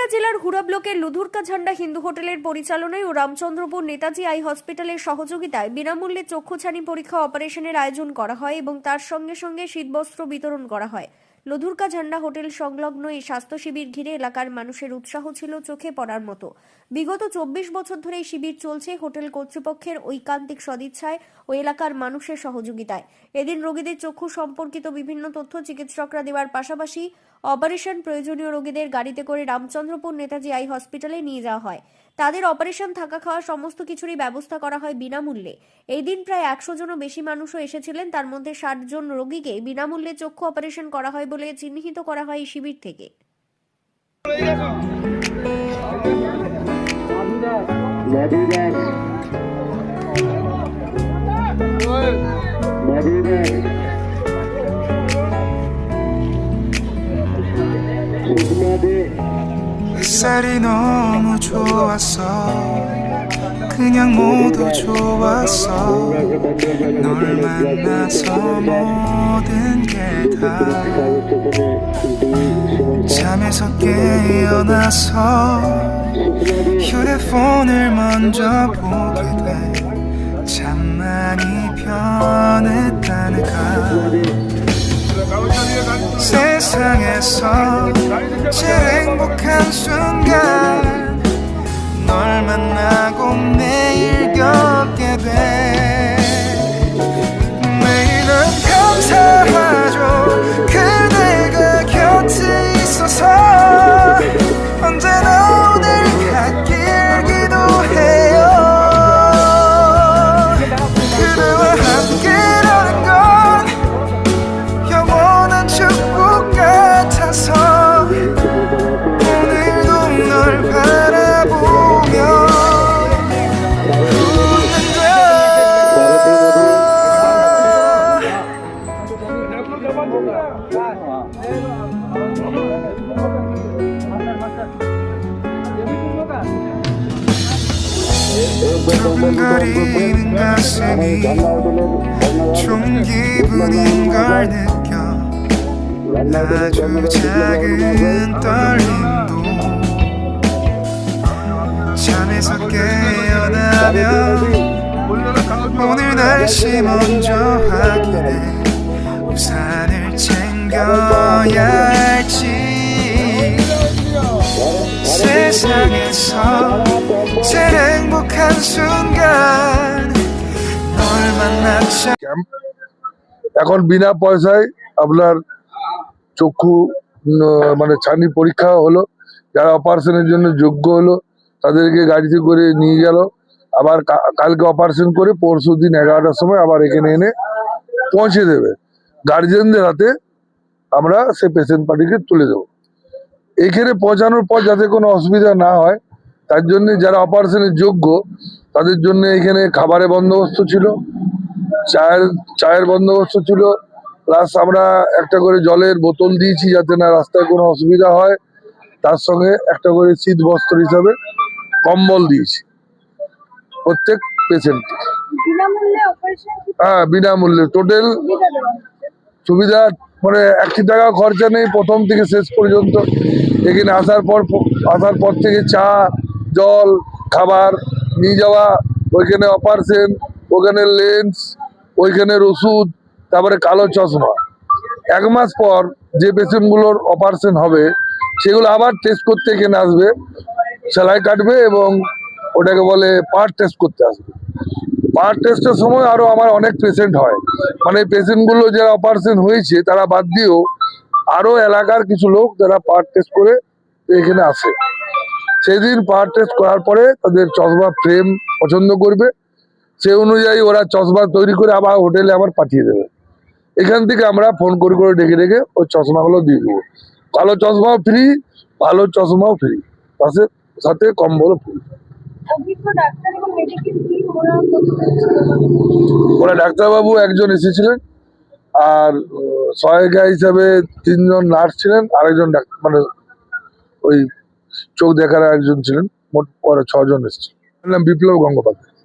পুরুলিয়া জেলার হুড়া ব্লকের লুধুরকাঝান্ডা হিন্দু হোটেলের পরিচালনায় ও রামচন্দ্রপুর নেতাজি আই হসপিটালের সহযোগিতায় বিনামূল্যে চক্ষুছানি পরীক্ষা অপারেশনের আয়োজন করা হয় এবং তার সঙ্গে সঙ্গে শীতবস্ত্র বিতরণ করা হয়। লুধুরকাঝান্ডা হোটেল সংলগ্ন এই স্বাস্থ্য শিবির ঘিরে এলাকার মানুষের উৎসাহ ছিল চোখে পড়ার মতো। বিগত 24 বছর ধরে এই শিবির চলছে হোটেল কর্তৃপক্ষের ঐকান্তিক সদিচ্ছায় ও এলাকার মানুষের সহযোগিতায়। এদিন রোগীদের চক্ষু সম্পর্কিত বিভিন্ন তথ্য চিকিৎসকরা দেওয়ার পাশাপাশি অপারেশন প্রয়োজনীয় রোগীদের গাড়িতে করে রামচন্দ্রপুর নেতাজি আই হসপিটালে নিয়ে যাওয়া হয়। তাদের অপারেশন থাকা খাওয়া সমস্ত কিছুরই ব্যবস্থা করা হয় বিনামূল্যে। এই দিন প্রায় 100 জনও বেশি মানুষও এসেছিলেন, তার মধ্যে 60 জন রোগীকে বিনামূল্যে চক্ষু অপারেশন করা হয় বলে চিহ্নিত করা হয় এই শিবির থেকে। 햇살이 너무 좋았어 그냥 모두 좋았어 널 만나서 모든 게 다 잠에서 깨어나서 휴대폰을 먼저 보게 돼 참 많이 변했다니까 세상에서 제일 행복한 순간 널 만나고 매일 겪게 돼 매일은 감사하죠 그대가 곁에 있어서 언제나 오늘 같길 기도해요 그대와 함께라는 건 영원한 축복 같아서 오늘도 널 바라보며 웃는다 두근거리는 가슴이 좋은 기분인 걸 느껴 아주 작은 떨림도 잠에서 깨어나면 오늘 날씨 먼저 확인해 우산을 챙겨야 할지 세상에서 제일 행복한 순간 널 만났죠 এখন বিনা পয়সায় আপনার চক্ষু মানে ছানি পরীক্ষা হলো, যারা অপারেশনের জন্য যোগ্য হলো তাদেরকে গাড়িতে করে নিয়ে গেল, আবার কালকে অপারেশন করে পরশু দিন 11টার সময় আবার এখানে এনে পৌঁছে দেবে। গার্জিয়ানদের হাতে আমরা সেই পেশেন্ট পার্টিকে তুলে দেবো। এখানে পৌঁছানোর পর যাতে কোনো অসুবিধা না হয় তার জন্য যারা অপারেশনের যোগ্য তাদের জন্য এখানে খাবারের বন্দোবস্ত ছিল, চায়ের বন্দোবস্ত ছিল, প্লাস আমরা একটা করে জলের বোতল দিয়েছি যাতে না রাস্তায় কোনো অসুবিধা হয়। তার সঙ্গে একটা করে শীত বস্ত্র হিসাবে কম্বল দিয়েছি প্রত্যেক পেশেন্ট। হ্যাঁ, বিনামূল্যে টোটাল সুবিধা, মানে 1 টাকা খরচা নেই প্রথম থেকে শেষ পর্যন্ত। এখানে আসার পর থেকে চা, জল, খাবার নিয়ে যাওয়া, ওইখানে অপারেশন, ওখানে লেন্স, ওইখানের ওষুধ, তারপরে কালো চশমা। 1 মাস পর যে পেশেন্টগুলোর অপারেশন হবে সেগুলো আবার টেস্ট করতে এখানে আসবে, সেলাই কাটবে এবং ওটাকে বলে পার্ট টেস্ট করতে আসবে। পার্ট টেস্টের সময় আরো আমার অনেক পেশেন্ট হয়, মানে পেশেন্টগুলো যারা অপারেশন হয়েছে তারা বাদ দিয়েও আরো এলাকার কিছু লোক যারা পার্ট টেস্ট করে এখানে আসে। সেদিন পার্ট টেস্ট করার পরে তাদের চশমা ফ্রেম পছন্দ করবে, সে অনুযায়ী ওরা চশমা তৈরি করে আবার হোটেলে আবার পাঠিয়ে দেবে। এখান থেকে আমরা ফোন করে ডেকে ওই চশমাগুলো দিয়ে দেবো। কালো চশমাও ফ্রি, ভালো চশমাও ফ্রি, সাথে কম্বলও ফ্রি। ওরা ডাক্তারবাবু একজন এসেছিলেন, আর সহায়িকা হিসাবে 3 জন নার্স ছিলেন, আরেকজন মানে ওই চোখ দেখার একজন ছিলেন, মোট 6 জন এসেছিলেন। বিপ্লব গঙ্গোপাধ্যায়।